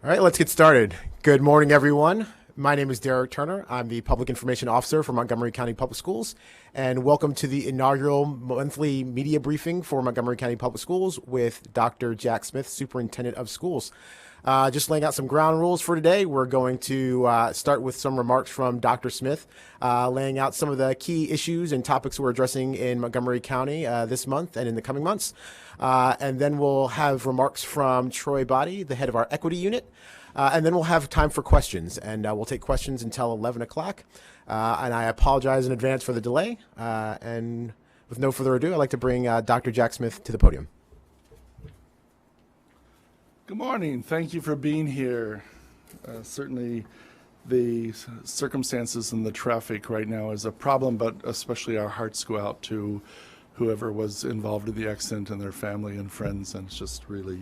All right, let's get started. Good morning, everyone. My name is Derek Turner. I'm the Public Information Officer for Montgomery County Public Schools, and welcome to the inaugural monthly media briefing for Montgomery County Public Schools with Dr. Jack Smith, Superintendent of Schools. Just laying out some ground rules for today. We're going to start with some remarks from Dr. Smith, laying out some of the key issues and topics we're addressing in Montgomery County this month and in the coming months. And then we'll have remarks from Troy Body, the head of our equity unit. And then we'll have time for questions, and we'll take questions until 11 o'clock. And I apologize in advance for the delay. And with no further ado, I'd like to bring Dr. Jack Smith to the podium. Good morning. Thank you for being here. Certainly the circumstances and the traffic right now is a problem, but especially our hearts go out to whoever was involved in the accident and their family and friends. And it's just really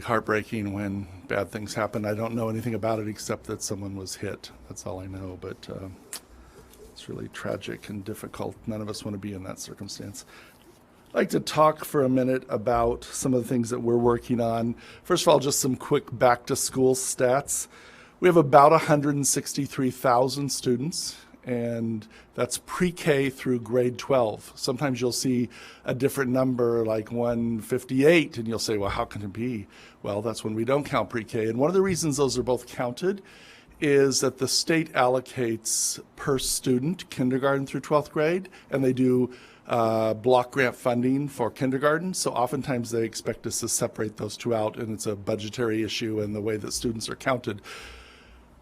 heartbreaking when bad things happen. I don't know anything about it except that someone was hit. That's all I know, but it's really tragic and difficult. None of us want to be in that circumstance. I'd like to talk for a minute about some of the things that we're working on. First of all, just some quick back to school stats. We have about 163,000 students, and that's pre-K through grade 12. Sometimes you'll see a different number like 158, and you'll say, well, how can it be? Well, that's when we don't count pre-K. And one of the reasons those are both counted is that the state allocates per student kindergarten through 12th grade, and they do block grant funding for kindergarten. So oftentimes they expect us to separate those two out, and it's a budgetary issue and the way that students are counted.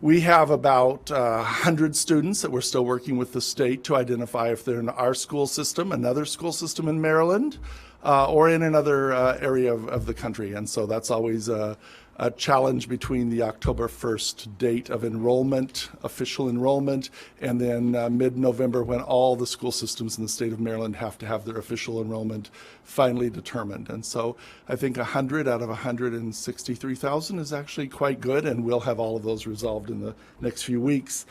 We have about 100 students that we're still working with the state to identify if they're in our school system, another school system in Maryland, or in another area of the country. And so that's always a challenge between the October 1st date of enrollment, official enrollment, and then mid-November when all the school systems in the state of Maryland have to have their official enrollment finally determined. And so I think 100 out of 163,000 is actually quite good, and we'll have all of those resolved in the next few weeks.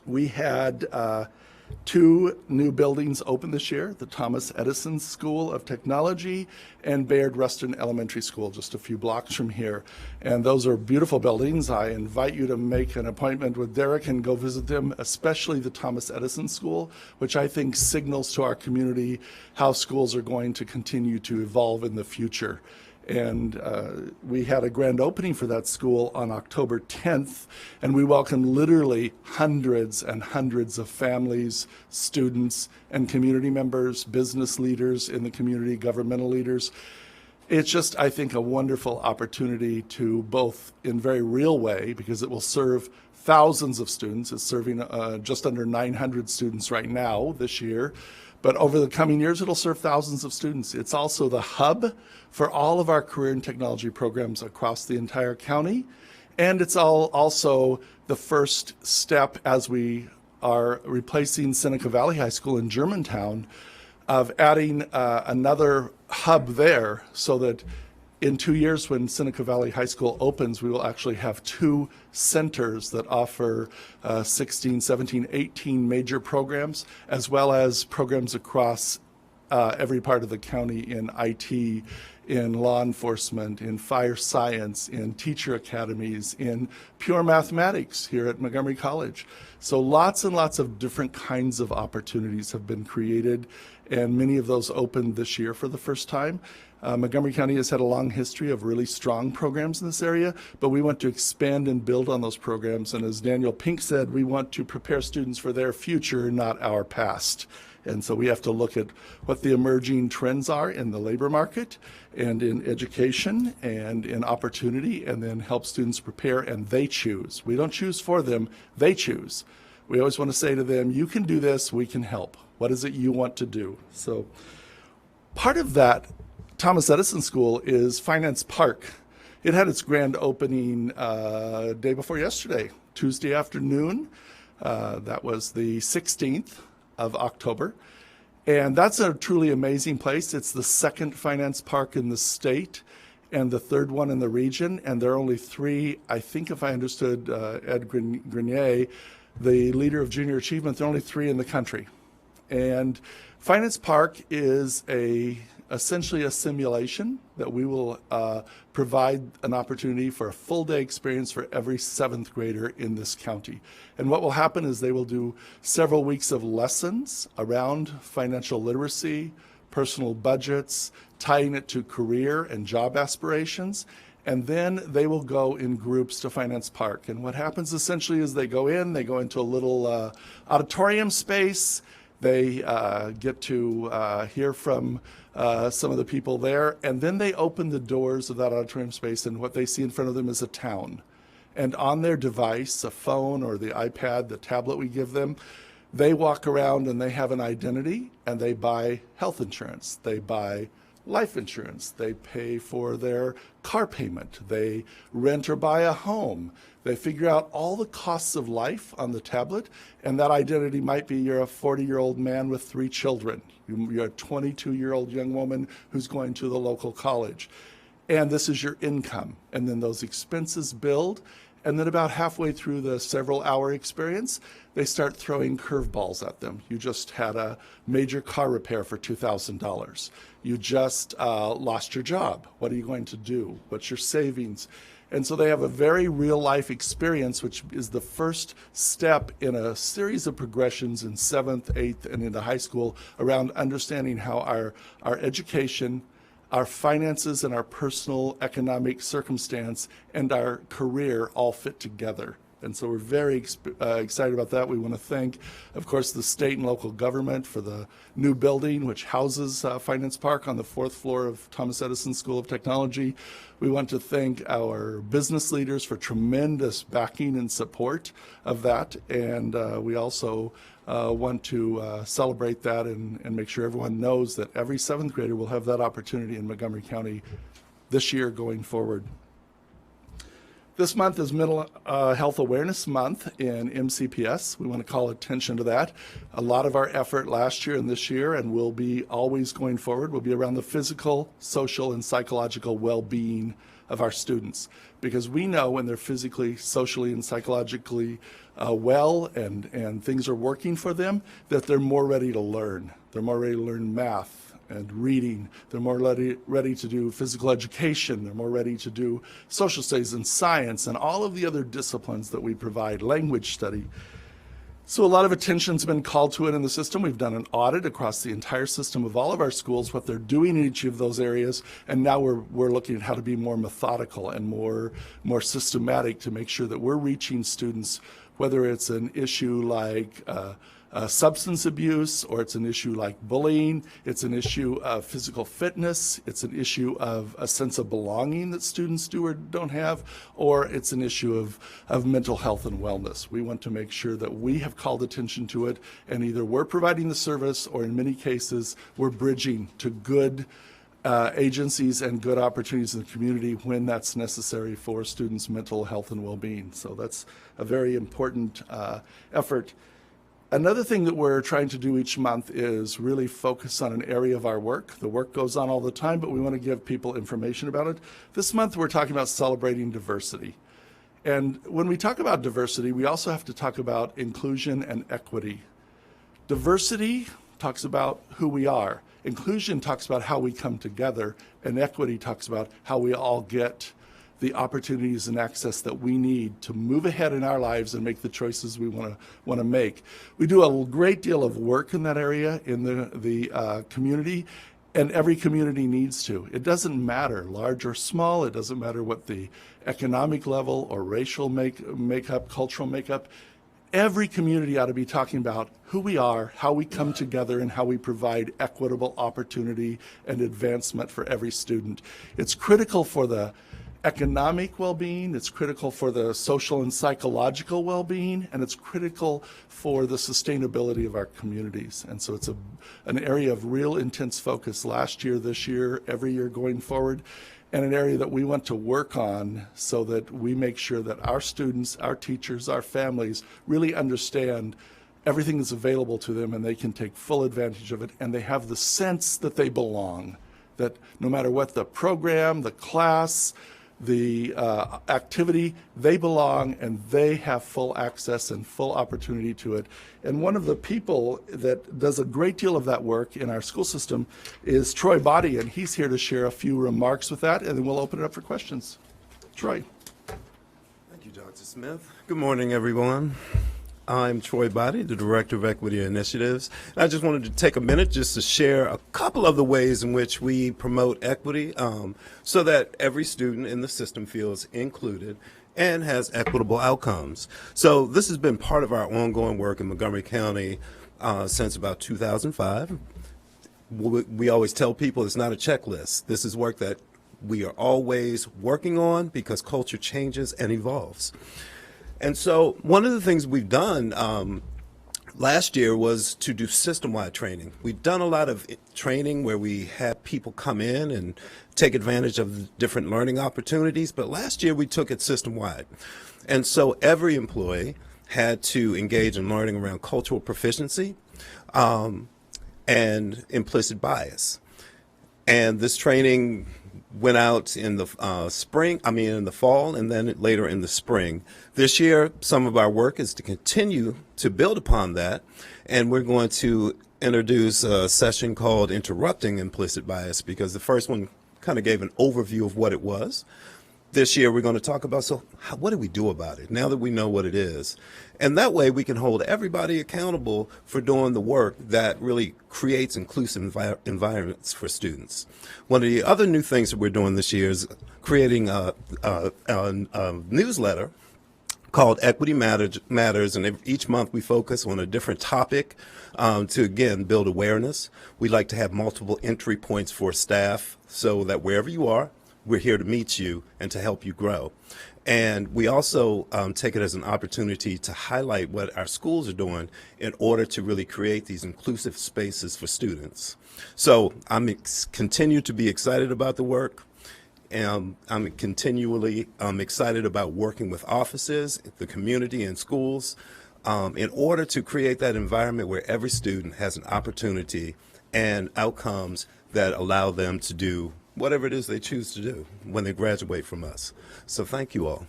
We had 2 new buildings open this year, the Thomas Edison School of Technology and Bayard Rustin Elementary School, just a few blocks from here. And those are beautiful buildings. I invite you to make an appointment with Derek and go visit them, especially the Thomas Edison School, which I think signals to our community how schools are going to continue to evolve in the future. And we had a grand opening for that school on October 10th, and we welcomed literally hundreds and hundreds of families, students, and community members, business leaders in the community, governmental leaders. It's just, I think, a wonderful opportunity to both in very real way, because it will serve thousands of students. It's serving just under 900 students right now this year. But over the coming years, it'll serve thousands of students. It's also the hub for all of our career and technology programs across the entire county. And it's also the first step as we are replacing Seneca Valley High School in Germantown of adding another hub there so that in 2 years when Seneca Valley High School opens, we will actually have 2 centers that offer 16, 17, 18 major programs, as well as programs across every part of the county in IT, in law enforcement, in fire science, in teacher academies, in pure mathematics here at Montgomery College. So lots and lots of different kinds of opportunities have been created, and many of those opened this year for the first time. Montgomery County has had a long history of really strong programs in this area, but we want to expand and build on those programs. And as Daniel Pink said, we want to prepare students for their future, not our past. And so we have to look at what the emerging trends are in the labor market and in education and in opportunity, and then help students prepare, and they choose. We don't choose for them, they choose. We always want to say to them, you can do this, we can help. What is it you want to do? So part of that Thomas Edison School is Finance Park. It had its grand opening day before yesterday, Tuesday afternoon. That was the 16th of October. And that's a truly amazing place. It's the 2nd finance park in the state and the 3rd one in the region. And there are only 3, I think if I understood Ed Grenier, the leader of junior achievement, there are only 3 in the country. And Finance Park is a essentially a simulation that we will provide an opportunity for a full day experience for every 7th grader in this county. And what will happen is they will do several weeks of lessons around financial literacy, personal budgets, tying it to career and job aspirations. And then they will go in groups to Finance Park. And what happens essentially is they go into a little auditorium space. They get to hear from some of the people there. And then they open the doors of that auditorium space, and what they see in front of them is a town. And on their device, a phone or the iPad, the tablet we give them, they walk around and they have an identity, and they buy health insurance. They buy life insurance. They pay for their car payment. They rent or buy a home. They figure out all the costs of life on the tablet, and that identity might be you're a 40-year-old man with 3 children. You're a 22-year-old young woman who's going to the local college. And this is your income. And then those expenses build. And then about halfway through the several-hour experience, they start throwing curveballs at them. You just had a major car repair for $2,000. You just lost your job. What are you going to do? What's your savings? And so they have a very real-life experience, which is the first step in a series of progressions in 7th, 8th, and into high school around understanding how our education, our finances, and our personal economic circumstance and our career all fit together. And so we're very excited about that. We want to thank, of course, the state and local government for the new building, which houses Finance Park on the 4th floor of Thomas Edison School of Technology. We want to thank our business leaders for tremendous backing and support of that. And we also want to celebrate that and make sure everyone knows that every 7th grader will have that opportunity in Montgomery County this year going forward. This month is Mental Health Awareness Month in MCPS. We want to call attention to that. A lot of our effort last year and this year, and will be always going forward, will be around the physical, social, and psychological well-being of our students. Because we know when they're physically, socially, and psychologically well and things are working for them, that they're more ready to learn. They're more ready to learn math and reading. They're more ready to do physical education. They're more ready to do social studies and science and all of the other disciplines that we provide, language study. So a lot of attention's been called to it in the system. We've done an audit across the entire system of all of our schools, what they're doing in each of those areas, and now we're looking at how to be more methodical and more systematic to make sure that we're reaching students, whether it's an issue like substance abuse, or it's an issue like bullying, it's an issue of physical fitness, it's an issue of a sense of belonging that students do or don't have, or it's an issue of mental health and wellness. We want to make sure that we have called attention to it, and either we're providing the service, or in many cases, we're bridging to good agencies and good opportunities in the community when that's necessary for students' mental health and well-being. So that's a very important effort. Another thing that we're trying to do each month is really focus on an area of our work. The work goes on all the time, but we want to give people information about it. This month we're talking about celebrating diversity. And when we talk about diversity, we also have to talk about inclusion and equity. Diversity talks about who we are. Inclusion talks about how we come together, and equity talks about how we all get the opportunities and access that we need to move ahead in our lives and make the choices we want to make. We do a great deal of work in that area in the community, and every community needs to. It doesn't matter, large or small. It doesn't matter what the economic level or racial makeup, cultural makeup. Every community ought to be talking about who we are, how we come together, and how we provide equitable opportunity and advancement for every student. It's critical for the economic well-being, it's critical for the social and psychological well-being, and it's critical for the sustainability of our communities. And so it's an area of real intense focus last year, this year, every year going forward, and an area that we want to work on so that we make sure that our students, our teachers, our families really understand everything that's available to them, and they can take full advantage of it, and they have the sense that they belong, that no matter what the program, the class, the activity, they belong and they have full access and full opportunity to it. And one of the people that does a great deal of that work in our school system is Troy Body, and he's here to share a few remarks with that, and then we'll open it up for questions. Troy. Thank you, Dr. Smith. Good morning, everyone. I'm Troy Body, the Director of Equity Initiatives. And I just wanted to take a minute just to share a couple of the ways in which we promote equity so that every student in the system feels included and has equitable outcomes. So this has been part of our ongoing work in Montgomery County since about 2005. We always tell people it's not a checklist. This is work that we are always working on because culture changes and evolves. And so one of the things we've done last year was to do system-wide training. We've done a lot of training where we had people come in and take advantage of different learning opportunities, but last year we took it system-wide. And so every employee had to engage in learning around cultural proficiency and implicit bias. And this training went out in the in the fall, and then later in the spring. This year, some of our work is to continue to build upon that, and we're going to introduce a session called Interrupting Implicit Bias, because the first one kind of gave an overview of what it was. This year, we're going to talk about, what do we do about it now that we know what it is? And that way, we can hold everybody accountable for doing the work that really creates inclusive environments for students. One of the other new things that we're doing this year is creating a newsletter called Equity Matters, and each month we focus on a different topic to, again, build awareness. We like to have multiple entry points for staff so that wherever you are, we're here to meet you and to help you grow. And we also take it as an opportunity to highlight what our schools are doing in order to really create these inclusive spaces for students. So I'm continue to be excited about the work. And I'm continually excited about working with offices, the community, and schools in order to create that environment where every student has an opportunity and outcomes that allow them to do whatever it is they choose to do when they graduate from us. So thank you all.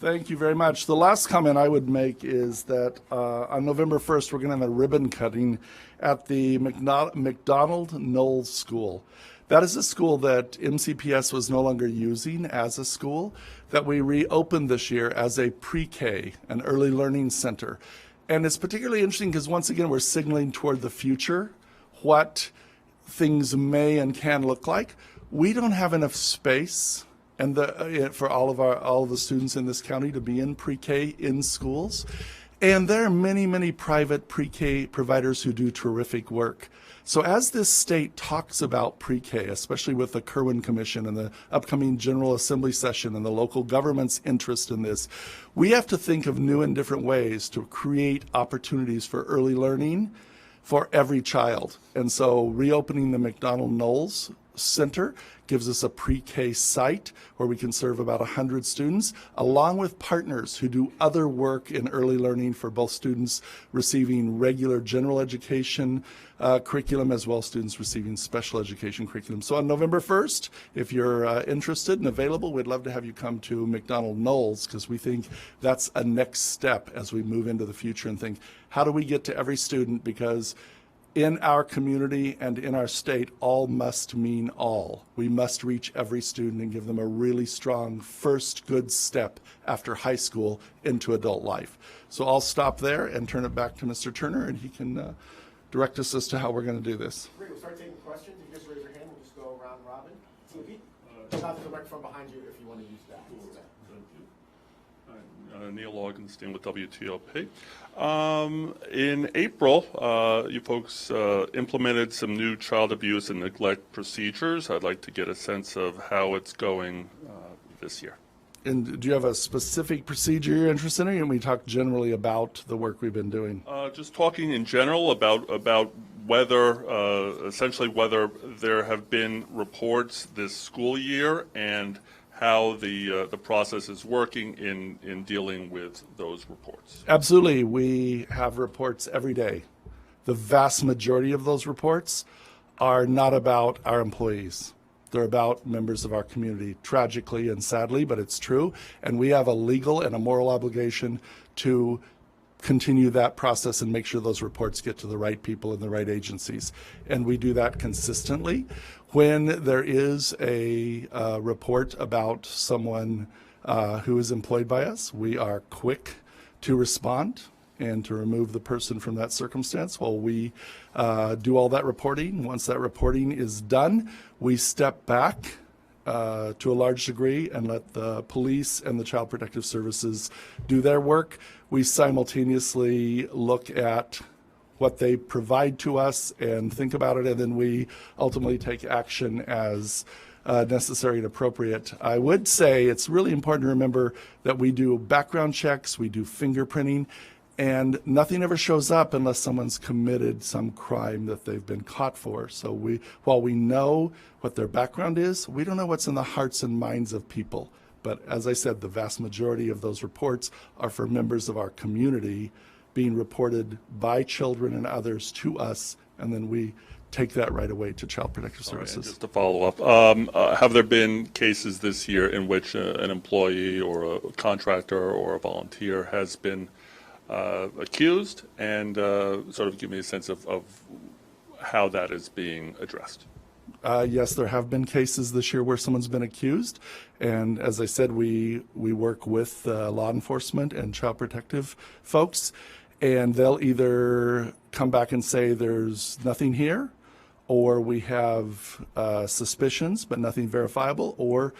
Thank you very much. The last comment I would make is that on November 1st, we're going to have a ribbon cutting at the McDonald Knowles School. That is a school that MCPS was no longer using as a school, that we reopened this year as a pre-K, an early learning center. And it's particularly interesting because, once again, we're signaling toward the future, what things may and can look like. We don't have enough space and for all of the students in this county to be in pre-K in schools. And there are many, many private pre-K providers who do terrific work. So as this state talks about pre-K, especially with the Kirwan Commission and the upcoming General Assembly session and the local government's interest in this, we have to think of new and different ways to create opportunities for early learning for every child. And so reopening the McDonald Knowles Center gives us a pre-K site where we can serve about 100 students, along with partners who do other work in early learning for both students receiving regular general education curriculum as well as students receiving special education curriculum. So on November 1st, if you're interested and available, we'd love to have you come to McDonald Knowles, because we think that's a next step as we move into the future and think, how do we get to every student? Because in our community and in our state, all must mean all. We must reach every student and give them a really strong first good step after high school into adult life. So I'll stop there and turn it back to Mr. Turner, and he can direct us as to how we're going to do this. Great, we'll start taking questions. You just raise your hand, we'll just go around robin. Not the microphone behind you if you want to use that. Neil Augenstein with WTOP. In April, you folks implemented some new child abuse and neglect procedures. I'd like to get a sense of how it's going this year. And do you have a specific procedure you're interested in, or can we talk generally about the work we've been doing? Just talking in general about whether, essentially whether there have been reports this school year and how the process is working in dealing with those reports. Absolutely. We have reports every day. The vast majority of those reports are not about our employees. They're about members of our community, tragically and sadly, but it's true. And we have a legal and a moral obligation to continue that process and make sure those reports get to the right people in the right agencies. And we do that consistently. When there is a report about someone who is employed by us, we are quick to respond and to remove the person from that circumstance while we do all that reporting. Once that reporting is done, we step back to a large degree and let the police and the Child Protective Services do their work. We simultaneously look at what they provide to us and think about it, and then we ultimately take action as necessary and appropriate. I would say it's really important to remember that we do background checks, we do fingerprinting, and nothing ever shows up unless someone's committed some crime that they've been caught for. So while we know what their background is, we don't know what's in the hearts and minds of people. But as I said, the vast majority of those reports are for members of our community being reported by children and others to us, and then we take that right away to Child Protective Services. Right, just to follow up, have there been cases this year in which an employee or a contractor or a volunteer has been accused, and sort of give me a sense of how that is being addressed? Yes, there have been cases this year where someone's been accused, and as I said, we work with law enforcement and child protective folks, and they'll either come back and say there's nothing here, or we have suspicions but nothing verifiable, or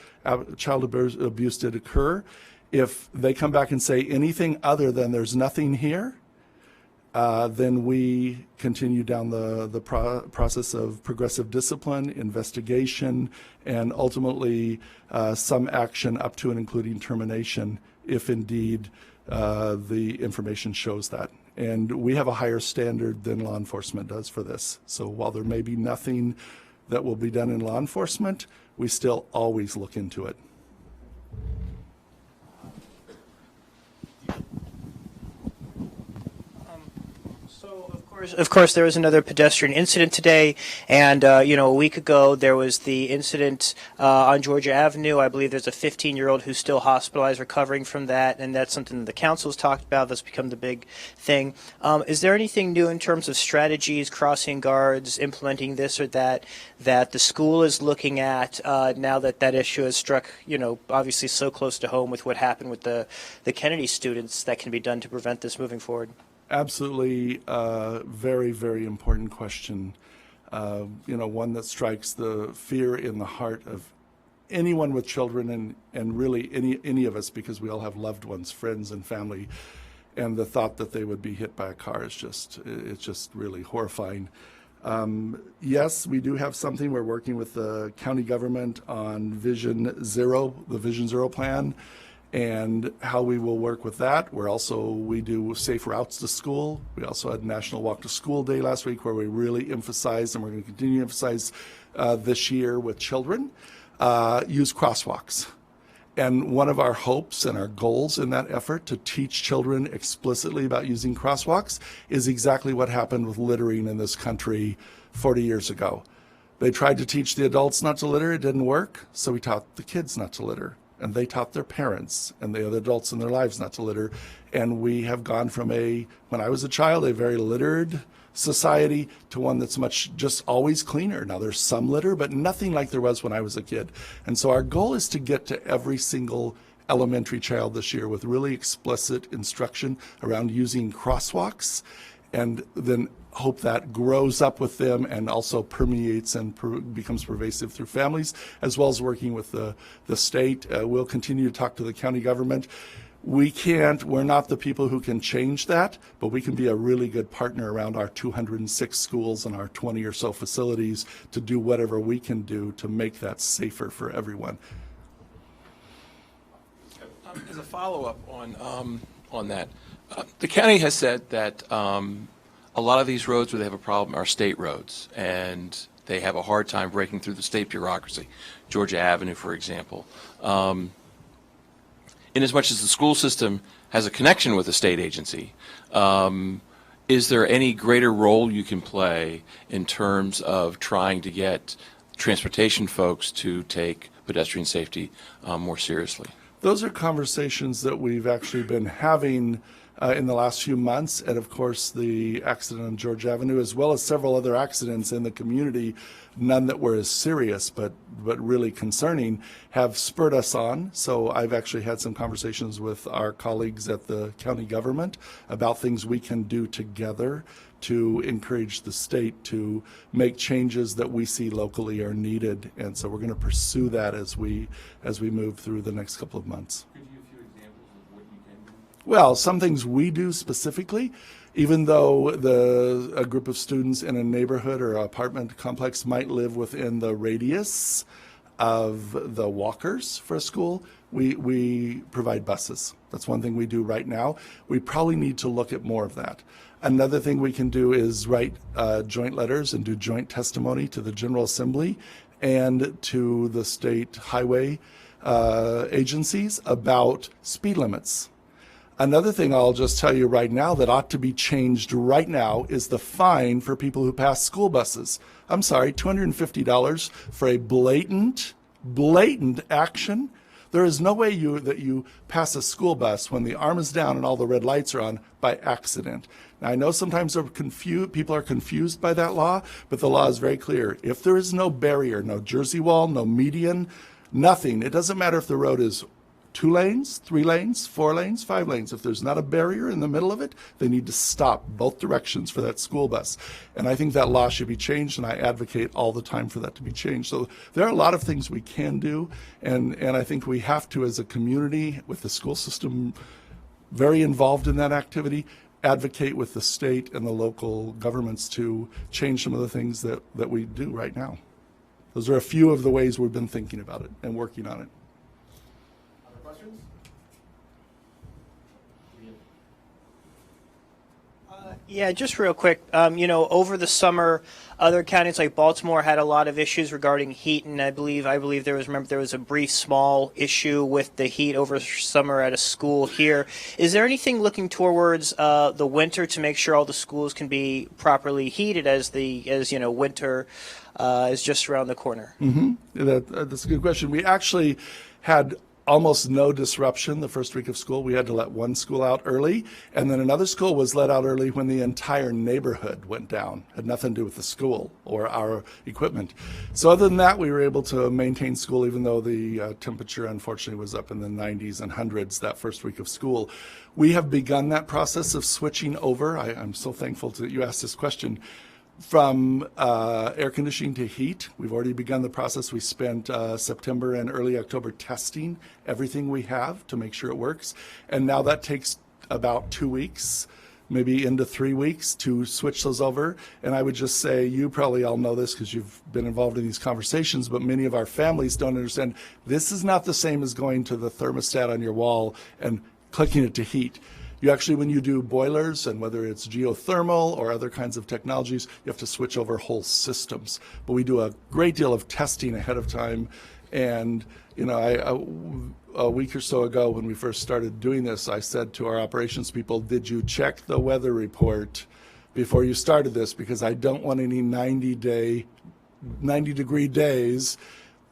child abuse did occur. If they come back and say anything other than there's nothing here, then we continue down the process of progressive discipline, investigation, and ultimately some action up to and including termination if indeed the information shows that. And we have a higher standard than law enforcement does for this. So while there may be nothing that will be done in law enforcement, we still always look into it. Of course, there was another pedestrian incident today, and a week ago there was the incident on Georgia Avenue. I believe there's a 15-year-old who's still hospitalized, recovering from that, and that's something that the council's talked about. That's become the big thing. Is there anything new in terms of strategies, crossing guards, implementing this or that the school is looking at now that that issue has struck, obviously so close to home with what happened with the Kennedy students, that can be done to prevent this moving forward? Absolutely, very, very important question. One that strikes the fear in the heart of anyone with children and really any of us, because we all have loved ones, friends and family, and the thought that they would be hit by a car is just really horrifying. Yes, we do have something. We're working with the county government on Vision Zero, the Vision Zero plan, and how we will work with that. We do safe routes to school. We also had National Walk to School Day last week, where we really emphasized, and we're going to continue to emphasize this year with children, use crosswalks. And one of our hopes and our goals in that effort to teach children explicitly about using crosswalks is exactly what happened with littering in this country 40 years ago. They tried to teach the adults not to litter. It didn't work, so we taught the kids not to litter. And they taught their parents and the other adults in their lives not to litter. And we have gone from when I was a child, a very littered society to one that's just always cleaner. Now there's some litter, but nothing like there was when I was a kid. And so our goal is to get to every single elementary child this year with really explicit instruction around using crosswalks, and then hope that grows up with them and also permeates and becomes pervasive through families, as well as working with the state. We'll continue to talk to the county government. We're not the people who can change that, but we can be a really good partner around our 206 schools and our 20 or so facilities to do whatever we can do to make that safer for everyone. As a follow-up on that, the county has said that a lot of these roads where they have a problem are state roads, and they have a hard time breaking through the state bureaucracy. Georgia Avenue, for example. Inasmuch as the school system has a connection with a state agency, is there any greater role you can play in terms of trying to get transportation folks to take pedestrian safety more seriously? Those are conversations that we've actually been having in the last few months, and of course the accident on George Avenue, as well as several other accidents in the community, none that were as serious but really concerning, have spurred us on. So I've actually had some conversations with our colleagues at the county government about things we can do together to encourage the state to make changes that we see locally are needed. And so we're going to pursue that as we move through the next couple of months. Could you give a few examples of what you can do? Well, some things we do specifically, even though a group of students in a neighborhood or apartment complex might live within the radius of the walkers for a school, we provide buses. That's one thing we do right now. We probably need to look at more of that. Another thing we can do is write joint letters and do joint testimony to the General Assembly and to the state highway agencies about speed limits. Another thing I'll just tell you right now that ought to be changed right now is the fine for people who pass school buses. I'm sorry, $250 for a blatant action. There is no way that you pass a school bus when the arm is down and all the red lights are on by accident. Now, I know sometimes people are confused by that law, but the law is very clear. If there is no barrier, no Jersey wall, no median, nothing, it doesn't matter if the road is 2 lanes, 3 lanes, 4 lanes, 5 lanes. If there's not a barrier in the middle of it, they need to stop both directions for that school bus. And I think that law should be changed, and I advocate all the time for that to be changed. So there are a lot of things we can do, and I think we have to, as a community, with the school system very involved in that activity, advocate with the state and the local governments to change some of the things that we do right now. Those are a few of the ways we've been thinking about it and working on it. Questions? Yeah, just real quick. Over the summer, other counties like Baltimore had a lot of issues regarding heat, and I believe there was a brief small issue with the heat over summer at a school here. Is there anything looking towards the winter to make sure all the schools can be properly heated as winter is just around the corner? Mm-hmm. That's a good question. We actually had almost no disruption the first week of school. We had to let one school out early, and then another school was let out early when the entire neighborhood went down. Had nothing to do with the school or our equipment. So other than that, we were able to maintain school even though the temperature unfortunately was up in the 90s and hundreds that first week of school. We have begun that process of switching over. I'm so thankful that you asked this question. From air conditioning to heat, we've already begun the process. We spent September and early October testing everything we have to make sure it works. And now that takes about 2 weeks, maybe into 3 weeks to switch those over. And I would just say, you probably all know this because you've been involved in these conversations, but many of our families don't understand this is not the same as going to the thermostat on your wall and clicking it to heat. You actually, when you do boilers, and whether it's geothermal or other kinds of technologies, you have to switch over whole systems. But we do a great deal of testing ahead of time. And, a week or so ago when we first started doing this, I said to our operations people, did you check the weather report before you started this? Because I don't want any 90-degree days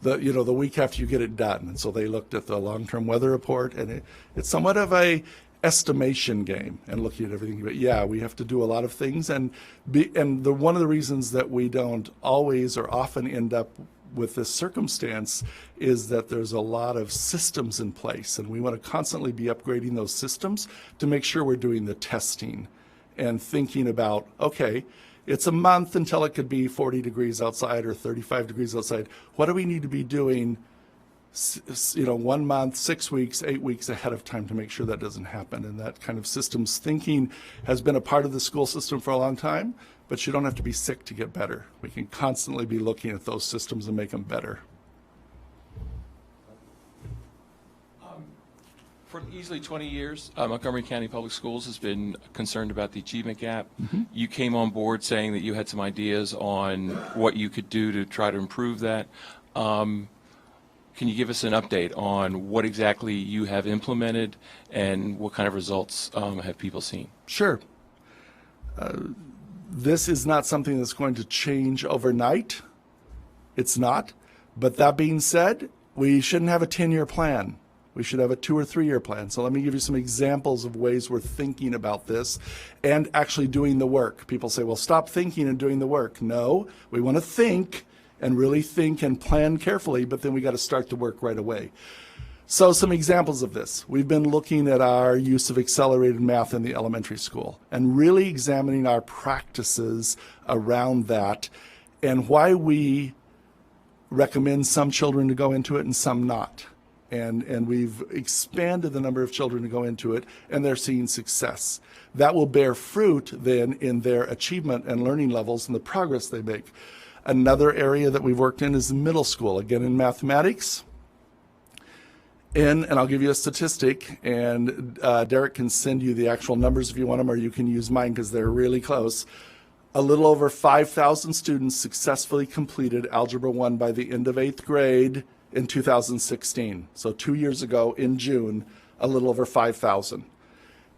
the week after you get it done. And so they looked at the long-term weather report, and it's somewhat of a estimation game and looking at everything. But yeah, we have to do a lot of things, and one of the reasons that we don't always or often end up with this circumstance is that there's a lot of systems in place, and we want to constantly be upgrading those systems to make sure we're doing the testing and thinking about, okay, it's a month until it could be 40 degrees outside or 35 degrees outside. What do we need to be doing 1 month, 6 weeks, 8 weeks ahead of time to make sure that doesn't happen? And that kind of systems thinking has been a part of the school system for a long time, but you don't have to be sick to get better. We can constantly be looking at those systems and make them better. For easily 20 years, Montgomery County Public Schools has been concerned about the achievement gap. Mm-hmm. You came on board saying that you had some ideas on what you could do to try to improve that. Can you give us an update on what exactly you have implemented and what kind of results have people seen? Sure. This is not something that's going to change overnight, It's not. But that being said, we shouldn't have a 10-year plan. We should have a 2 or 3 year plan. So let me give you some examples of ways we're thinking about this and actually doing the work. People say, well, stop thinking and doing the work. No, we want to think and really think and plan carefully, but then we got to start the work right away. So some examples of this. We've been looking at our use of accelerated math in the elementary school and really examining our practices around that and why we recommend some children to go into it and some not. And we've expanded the number of children to go into it, and they're seeing success. That will bear fruit then in their achievement and learning levels and the progress they make. Another area that we've worked in is middle school. Again, in mathematics, and I'll give you a statistic, and Derek can send you the actual numbers if you want them, or you can use mine because they're really close. A little over 5,000 students successfully completed Algebra 1 by the end of 8th grade in 2016. So 2 years ago in June, a little over 5,000.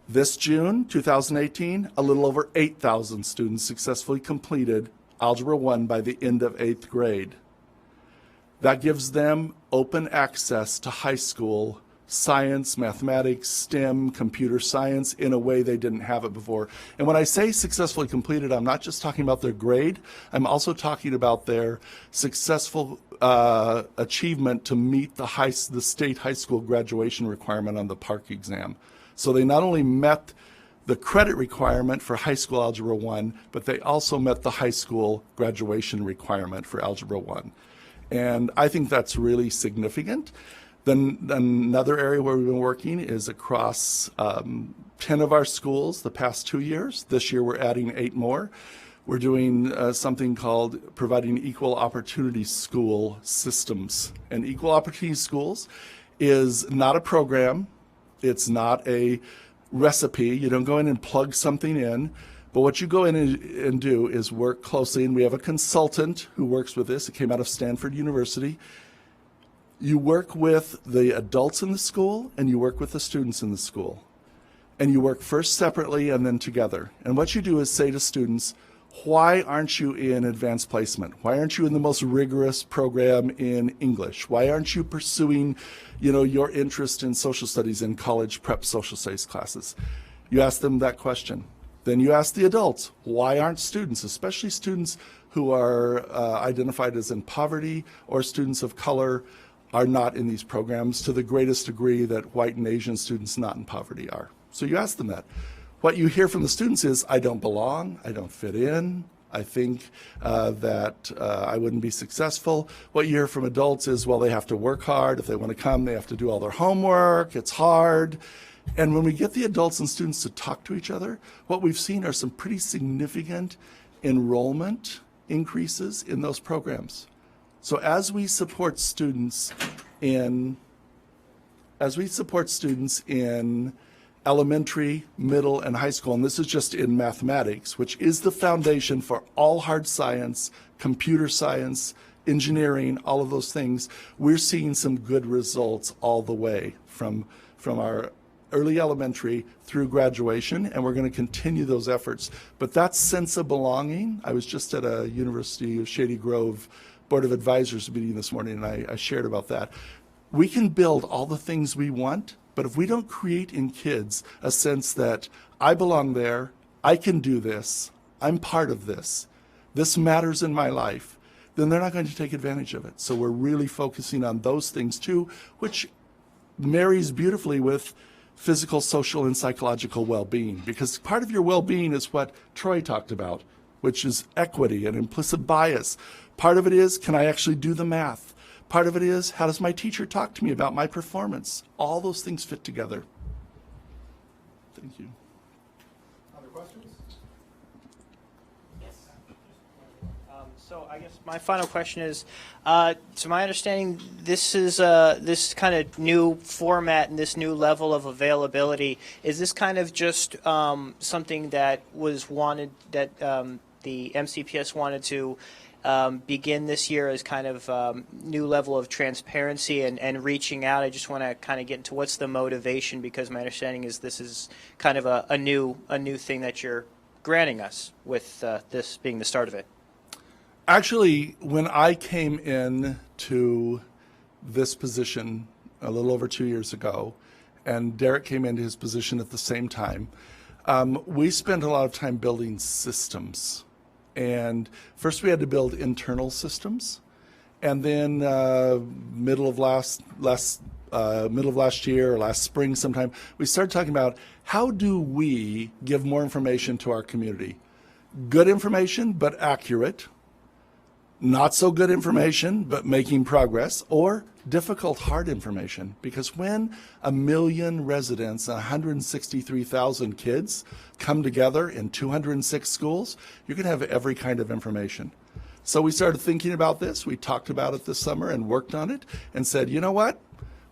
This June, 2018, a little over 8,000 students successfully completed Algebra 1 by the end of 8th grade. That gives them open access to high school science, mathematics, STEM, computer science in a way they didn't have it before. And when I say successfully completed, I'm not just talking about their grade, I'm also talking about their successful achievement to meet the state high school graduation requirement on the PARCC exam. So they not only met the credit requirement for high school Algebra 1, but they also met the high school graduation requirement for Algebra 1. And I think that's really significant. Then another area where we've been working is across 10 of our schools the past 2 years. This year we're adding 8 more. We're doing something called providing equal opportunity school systems. And equal opportunity schools is not a program. It's not a recipe. You don't go in and plug something in. But what you go in and do is work closely, and we have a consultant who works with this. It came out of Stanford University. You work with the adults in the school, and you work with the students in the school. And you work first separately and then together. And what you do is say to students, why aren't you in advanced placement? Why aren't you in the most rigorous program in English? Why aren't you pursuing, your interest in social studies in college prep social studies classes? You ask them that question. Then you ask the adults, why aren't students, especially students who are identified as in poverty or students of color, are not in these programs to the greatest degree that white and Asian students not in poverty are. So you ask them that. What you hear from the students is, I don't belong, I don't fit in, I think that I wouldn't be successful. What you hear from adults is, well, they have to work hard. If they want to come, they have to do all their homework. It's hard. And when we get the adults and students to talk to each other, what we've seen are some pretty significant enrollment increases in those programs. So as we support students in elementary, middle, and high school, and this is just in mathematics, which is the foundation for all hard science, computer science, engineering, all of those things, we're seeing some good results all the way from our early elementary through graduation, and we're going to continue those efforts. But that sense of belonging, I was just at a University of Shady Grove Board of Advisors meeting this morning, and I shared about that. We can build all the things we want, but if we don't create in kids a sense that I belong there, I can do this, I'm part of this, this matters in my life, then they're not going to take advantage of it. So we're really focusing on those things too, which marries beautifully with physical, social, and psychological well-being, because part of your well-being is what Troy talked about, which is equity and implicit bias. Part of it is, can I actually do the math? Part of it is, how does my teacher talk to me about my performance? All those things fit together. Thank you. Other questions? So I guess my final question is, to my understanding, this is this kind of new format and this new level of availability. Is this kind of just something that was wanted, that the MCPS wanted to begin this year as kind of new level of transparency and reaching out? I just want to kind of get into what's the motivation, because my understanding is this is kind of a new thing that you're granting us with this being the start of it. Actually, when I came in to this position a little over 2 years ago, and Derek came into his position at the same time, we spent a lot of time building systems. And first we had to build internal systems, and then middle of last year or last spring sometime, we started talking about how do we give more information to our community. Good information, but accurate. Not so good information, but making progress, or difficult, hard information. Because when 1 million residents, 163,000 kids come together in 206 schools, you're going to have every kind of information. So we started thinking about this. We talked about it this summer and worked on it and said, you know what?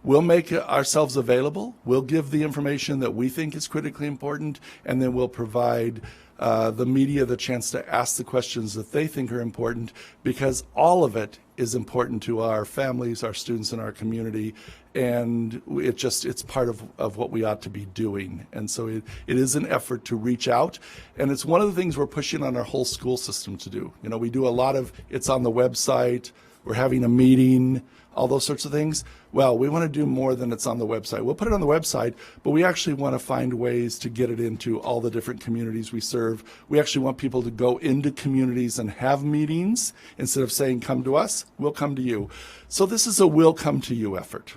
We'll make ourselves available. We'll give the information that we think is critically important, and then we'll provide the media the chance to ask the questions that they think are important, because all of it is important to our families, our students, and our community, and it's part of what we ought to be doing. And so it is an effort to reach out, and it's one of the things we're pushing on our whole school system to do. You know, we do a lot of, it's on the website, we're having a meeting, all those sorts of things. Well, we want to do more than it's on the website. We'll put it on the website, but we actually want to find ways to get it into all the different communities we serve. We actually want people to go into communities and have meetings instead of saying, come to us, we'll come to you. So this is a we'll come to you effort.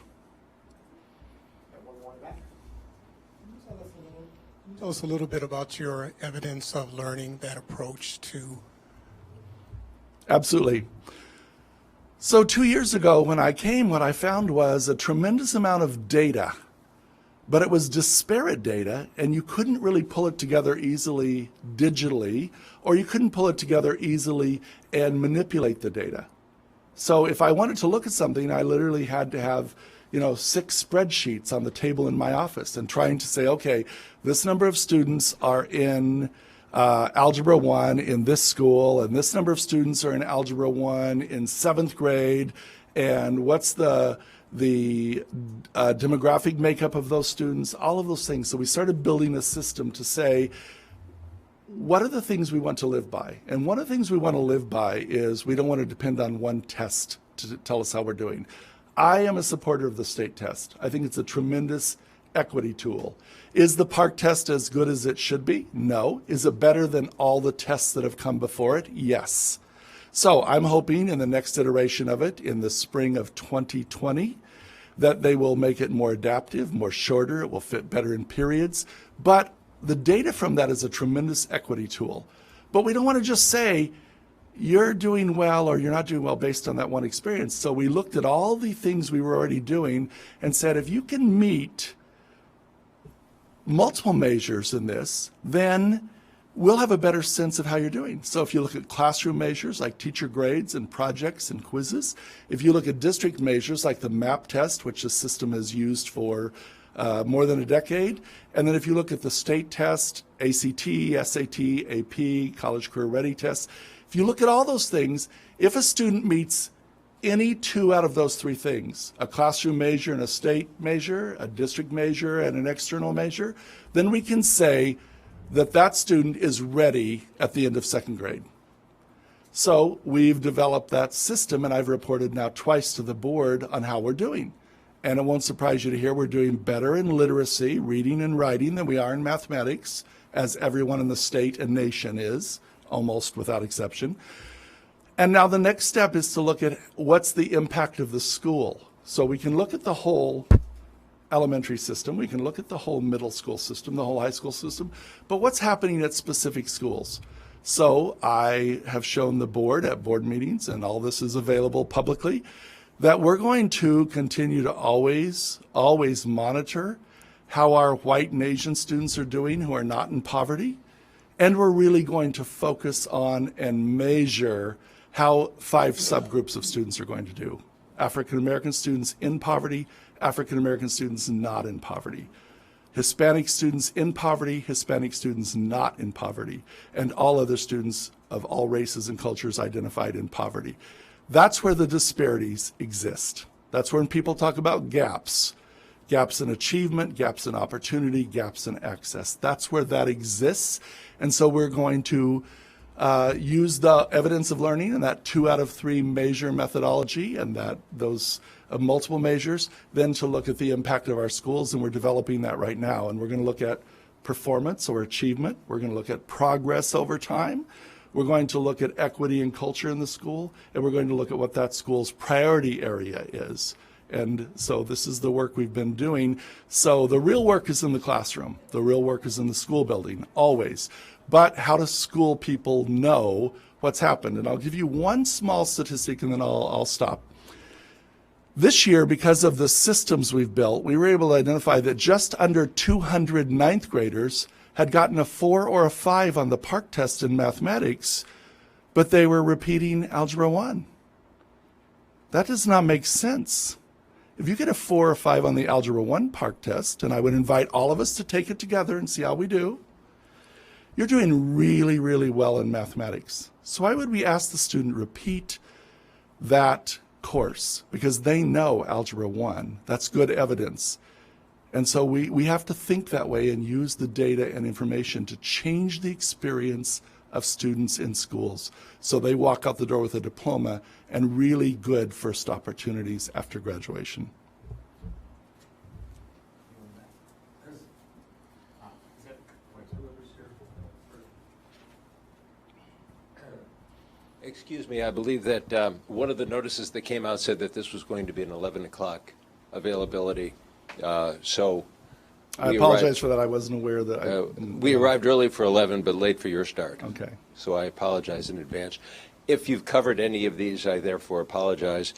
Tell us a little bit about your evidence of learning, that approach to. Absolutely. So 2 years ago when I came, what I found was a tremendous amount of data, but it was disparate data, and you couldn't really pull it together easily digitally, or you couldn't pull it together easily and manipulate the data. So if I wanted to look at something, I literally had to have 6 spreadsheets on the table in my office and trying to say, okay, this number of students are in Algebra 1 in this school, and this number of students are in Algebra 1 in 7th grade, and what's the demographic makeup of those students, all of those things. So we started building a system to say, what are the things we want to live by? And one of the things we want to live by is we don't want to depend on one test to tell us how we're doing. I am a supporter of the state test. I think it's a tremendous equity tool. Is the PARCC test as good as it should be? No. Is it better than all the tests that have come before it? Yes. So I'm hoping in the next iteration of it, in the spring of 2020, that they will make it more adaptive, more shorter, it will fit better in periods. But the data from that is a tremendous equity tool. But we don't want to just say, you're doing well or you're not doing well based on that one experience. So we looked at all the things we were already doing and said, if you can meet multiple measures in this, then we'll have a better sense of how you're doing. So if you look at classroom measures like teacher grades and projects and quizzes, if you look at district measures like the MAP test, which the system has used for more than a decade, and then if you look at the state test, ACT, SAT, AP, college career ready tests, if you look at all those things, if a student meets any 2 out of those 3 things, a classroom measure and a state measure, a district measure and an external measure, then we can say that that student is ready at the end of 2nd grade. So we've developed that system, and I've reported now twice to the board on how we're doing. And it won't surprise you to hear we're doing better in literacy, reading and writing, than we are in mathematics, as everyone in the state and nation is, almost without exception. And now the next step is to look at what's the impact of the school. So we can look at the whole elementary system, we can look at the whole middle school system, the whole high school system, but what's happening at specific schools? So I have shown the board at board meetings, and all this is available publicly, that we're going to continue to always monitor how our white and Asian students are doing who are not in poverty. And we're really going to focus on and measure how 5 subgroups of students are going to do. African American students in poverty, African American students not in poverty, Hispanic students in poverty, Hispanic students not in poverty, and all other students of all races and cultures identified in poverty. That's where the disparities exist. That's when people talk about gaps. Gaps in achievement, gaps in opportunity, gaps in access. That's where that exists. And so we're going to use the evidence of learning and that 2 out of 3 measure methodology and that those multiple measures, then to look at the impact of our schools, and we're developing that right now. And we're going to look at performance or achievement. We're going to look at progress over time. We're going to look at equity and culture in the school, and we're going to look at what that school's priority area is. And so this is the work we've been doing. So the real work is in the classroom. The real work is in the school building, always. But how do school people know what's happened? And I'll give you one small statistic and then I'll stop. This year, because of the systems we've built, we were able to identify that just under 200 ninth graders had gotten a 4 or a 5 on the PARCC test in mathematics, but they were repeating Algebra 1. That does not make sense. If you get a 4 or 5 on the Algebra 1 PARCC test, and I would invite all of us to take it together and see how we do, you're doing really, really well in mathematics. So why would we ask the student repeat that course? Because they know Algebra 1. That's good evidence. And so we have to think that way and use the data and information to change the experience of students in schools so they walk out the door with a diploma and really good first opportunities after graduation. Excuse me, I believe that one of the notices that came out said that this was going to be an 11 o'clock availability. So I apologize for that. I wasn't aware that we arrived early for 11, but late for your start. Okay. So I apologize in advance. If you've covered any of these, I therefore apologize.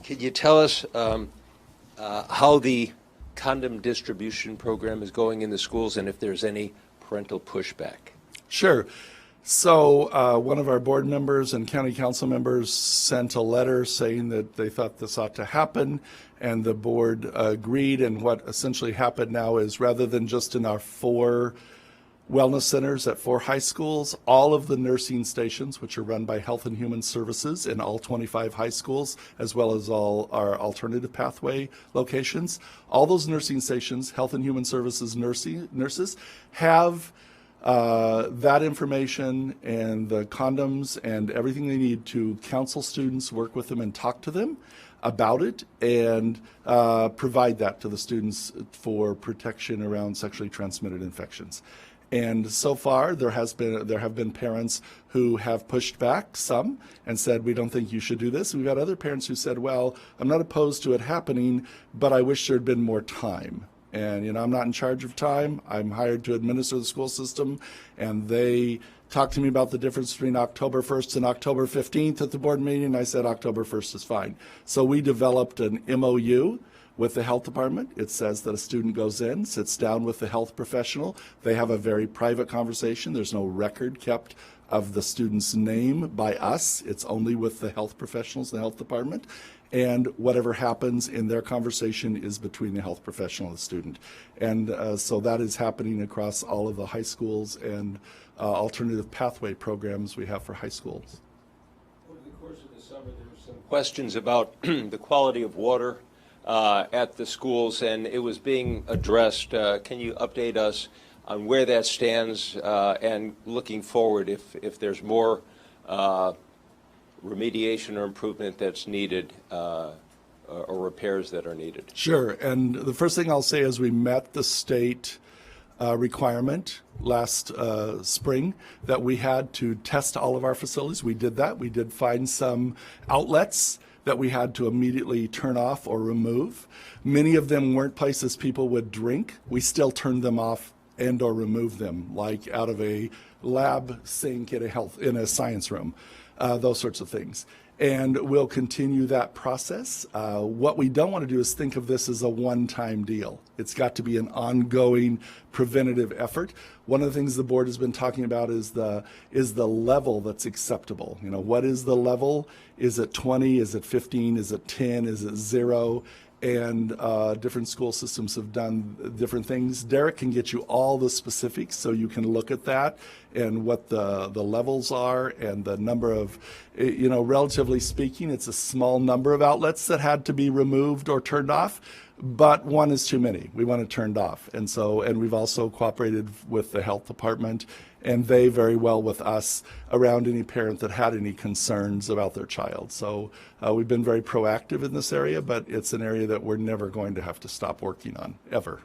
Can you tell us how the condom distribution program is going in the schools and if there's any parental pushback? Sure. So one of our board members and county council members sent a letter saying that they thought this ought to happen, and the board agreed. And what essentially happened now is, rather than just in our 4 wellness centers at 4 high schools, all of the nursing stations, which are run by Health and Human Services in all 25 high schools, as well as all our alternative pathway locations, all those nursing stations, Health and Human Services nurses have that information and the condoms and everything they need to counsel students, work with them, and talk to them about it, and provide that to the students for protection around sexually transmitted infections. And so far, there have been parents who have pushed back some and said, we don't think you should do this. And we've got other parents who said, well, I'm not opposed to it happening, but I wish there had been more time. And, you know, I'm not in charge of time. I'm hired to administer the school system. And they talked to me about the difference between October 1st and October 15th at the board meeting. And I said October 1st is fine. So we developed an MOU with the health department. It says that a student goes in, sits down with the health professional. They have a very private conversation. There's no record kept of the student's name by us. It's only with the health professionals, the health department. And whatever happens in their conversation is between the health professional and the student. And so that is happening across all of the high schools and alternative pathway programs we have for high schools. Over the course of the summer, there were some questions about the quality of water at the schools, and it was being addressed. Can you update us on where that stands and looking forward if there's more remediation or improvement that's needed or repairs that are needed? Sure. And the first thing I'll say is we met the state requirement last spring that we had to test all of our facilities. We did that. We did find some outlets that we had to immediately turn off or remove. Many of them weren't places people would drink. We still turned them off and or remove them, like out of a lab sink in a science room. Those sorts of things. And we'll continue that process. What we don't want to do is think of this as a one-time deal. It's got to be an ongoing preventative effort. One of the things the board has been talking about is the level that's acceptable. You know, what is the level? Is it 20? Is it 15? Is it 10? Is it 0? And different school systems have done different things. Derek can get you all the specifics so you can look at that and what the levels are and the number of, you know, relatively speaking, it's a small number of outlets that had to be removed or turned off, but one is too many. We want it turned off. And we've also cooperated with the health department and they very well with us around any parent that had any concerns about their child. So we've been very proactive in this area, but it's an area that we're never going to have to stop working on, ever.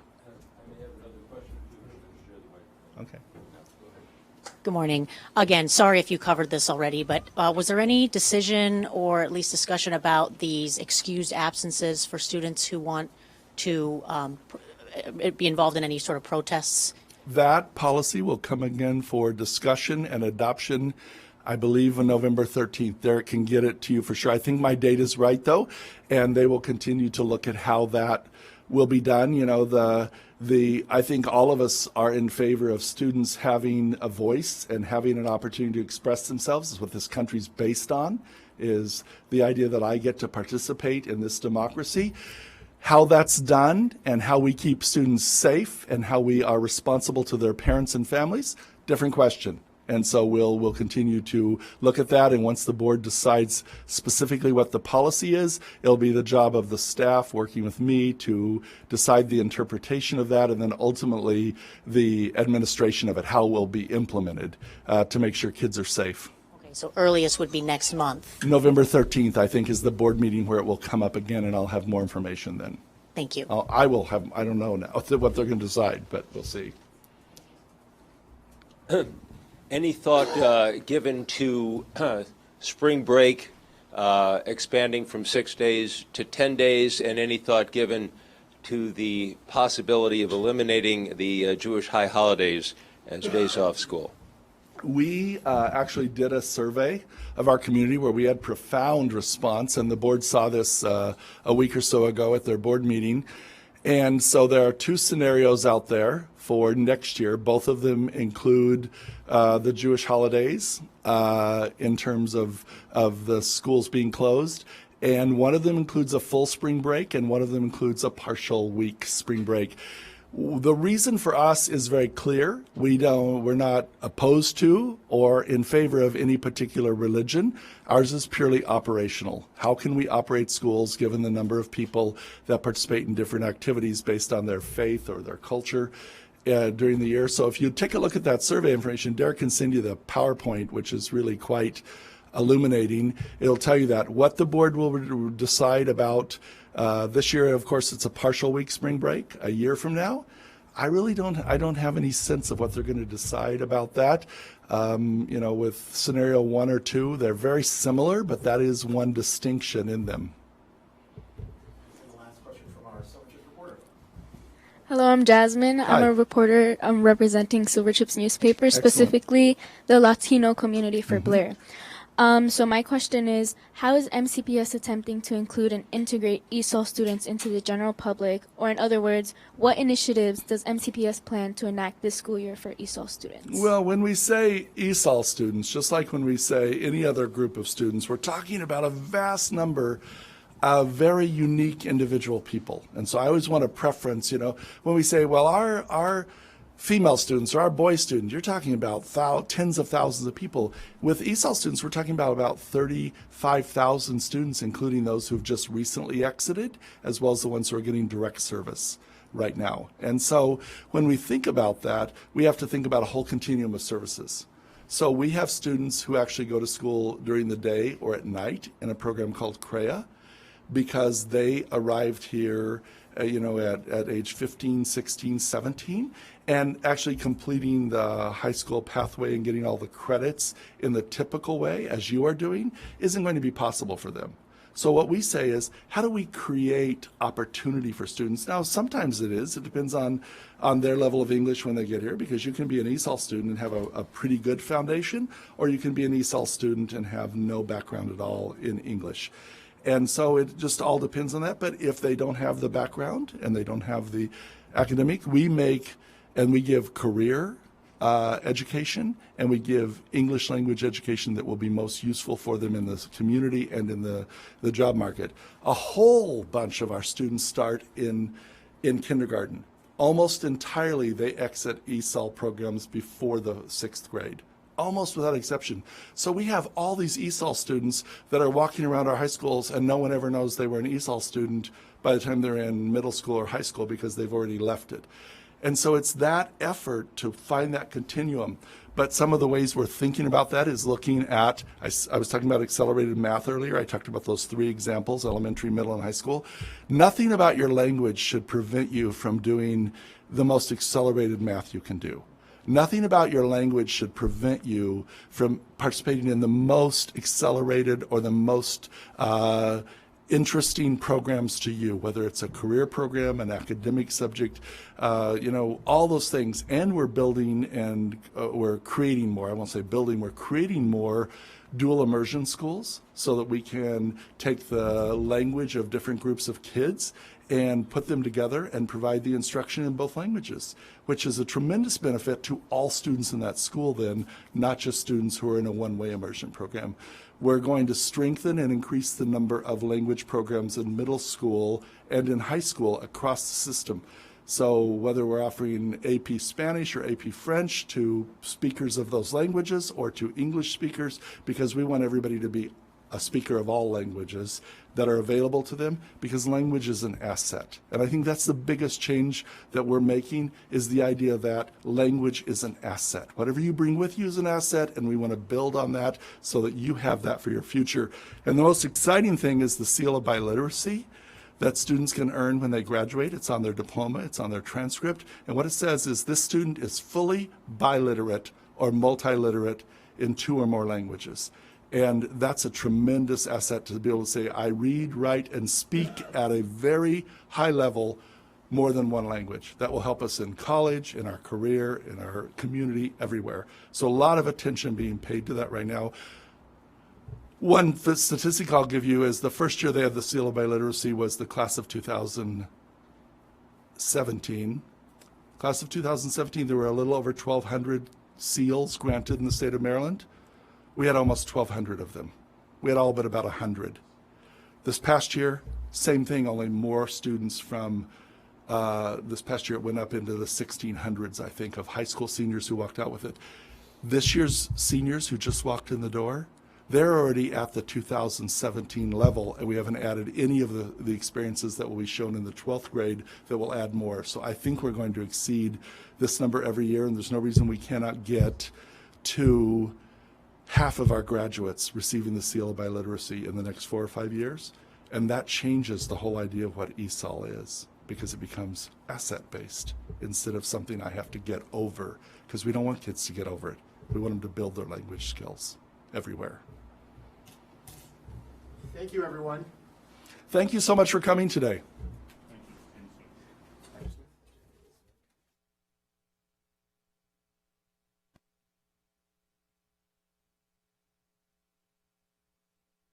Okay. Good morning. Again, sorry if you covered this already, but was there any decision or at least discussion about these excused absences for students who want to be involved in any sort of protests? That policy will come again for discussion and adoption, I believe, on November 13th. Derek can get it to you for sure. I think my date is right, though, and they will continue to look at how that will be done. You know, I think all of us are in favor of students having a voice and having an opportunity to express themselves. Is what this country's based on, is the idea that I get to participate in this democracy. How that's done and how we keep students safe and how we are responsible to their parents and families, different question. And so we'll continue to look at that, and once the board decides specifically what the policy is, it'll be the job of the staff working with me to decide the interpretation of that, and then ultimately the administration of it, how it will be implemented to make sure kids are safe. Okay, so earliest would be next month. November 13th, I think, is the board meeting where it will come up again, and I'll have more information then. Thank you. I don't know now what they're going to decide, but we'll see. Any thought given to spring break expanding from 6 days to 10 days, and any thought given to the possibility of eliminating the Jewish high holidays as days off school? We actually did a survey of our community where we had profound response, and the board saw this a week or so ago at their board meeting. And so there are two scenarios out there for next year. Both of them include the Jewish holidays in terms of the schools being closed. And one of them includes a full spring break, and one of them includes a partial week spring break. The reason for us is very clear. We're not opposed to or in favor of any particular religion. Ours is purely operational. How can we operate schools given the number of people that participate in different activities based on their faith or their culture during the year? So if you take a look at that survey information, Derek can send you the PowerPoint, which is really quite illuminating. It'll tell you that what the board will decide about this year. Of course, it's a partial week spring break. A year from now, I don't have any sense of what they're going to decide about that. You know, with scenario 1 or 2, they're very similar, but that is one distinction in them. And the last question from our Silverchip reporter. Hello, I'm Jasmine. Hi. I'm a reporter. I'm representing Silverchip's newspaper, specifically the Latino community for Blair. So my question is, how is MCPS attempting to include and integrate ESOL students into the general public? Or in other words, what initiatives does MCPS plan to enact this school year for ESOL students? Well, when we say ESOL students, just like when we say any other group of students, we're talking about a vast number of very unique individual people. And so I always want to preference, you know, when we say, well, our female students or our boy students, you're talking about tens of thousands of people. With ESOL students, we're talking about 35,000 students, including those who've just recently exited, as well as the ones who are getting direct service right now. And so when we think about that, we have to think about a whole continuum of services. So we have students who actually go to school during the day or at night in a program called CREA, because they arrived here you know, at age 15, 16, 17, and actually completing the high school pathway and getting all the credits in the typical way, as you are doing, isn't going to be possible for them. So what we say is, how do we create opportunity for students? Now, sometimes it depends on their level of English when they get here, because you can be an ESOL student and have a pretty good foundation, or you can be an ESOL student and have no background at all in English. And so it just all depends on that. But if they don't have the background and they don't have the academic, we make and we give career education, and we give English language education that will be most useful for them in the community and in the job market. A whole bunch of our students start in kindergarten. Almost entirely they exit ESOL programs before the 6th grade. Almost without exception. So we have all these ESOL students that are walking around our high schools, and no one ever knows they were an ESOL student by the time they're in middle school or high school, because they've already left it. And so it's that effort to find that continuum. But some of the ways we're thinking about that is looking at, I was talking about accelerated math earlier. I talked about those 3 examples, elementary, middle, and high school. Nothing about your language should prevent you from doing the most accelerated math you can do. Nothing about your language should prevent you from participating in the most accelerated or the most interesting programs to you, whether it's a career program, an academic subject, all those things. And we're building and we're creating more, I won't say building, we're creating more dual immersion schools so that we can take the language of different groups of kids and put them together and provide the instruction in both languages, which is a tremendous benefit to all students in that school then, not just students who are in a one-way immersion program. We're going to strengthen and increase the number of language programs in middle school and in high school across the system. So whether we're offering AP Spanish or AP French to speakers of those languages or to English speakers, because we want everybody to be a speaker of all languages that are available to them, because language is an asset. And I think that's the biggest change that we're making, is the idea that language is an asset. Whatever you bring with you is an asset, and we want to build on that so that you have that for your future. And the most exciting thing is the seal of biliteracy that students can earn when they graduate. It's on their diploma, it's on their transcript. And what it says is this student is fully biliterate or multiliterate in 2 or more languages. And that's a tremendous asset to be able to say, I read, write, and speak at a very high level more than one language. That will help us in college, in our career, in our community, everywhere. So a lot of attention being paid to that right now. One statistic I'll give you is the first year they had the seal of biliteracy was the class of 2017. Class of 2017, there were a little over 1,200 seals granted in the state of Maryland. We had almost 1,200 of them. We had all but about 100. This past year, same thing, only more students from, this past year it went up into the 1,600s, I think, of high school seniors who walked out with it. This year's seniors who just walked in the door, they're already at the 2017 level, and we haven't added any of the experiences that will be shown in the 12th grade that will add more. So I think we're going to exceed this number every year, and there's no reason we cannot get to half of our graduates receiving the seal of biliteracy in the next 4 or 5 years. And that changes the whole idea of what ESOL is, because it becomes asset-based instead of something I have to get over, because we don't want kids to get over it. We want them to build their language skills everywhere. Thank you, everyone. Thank you so much for coming today.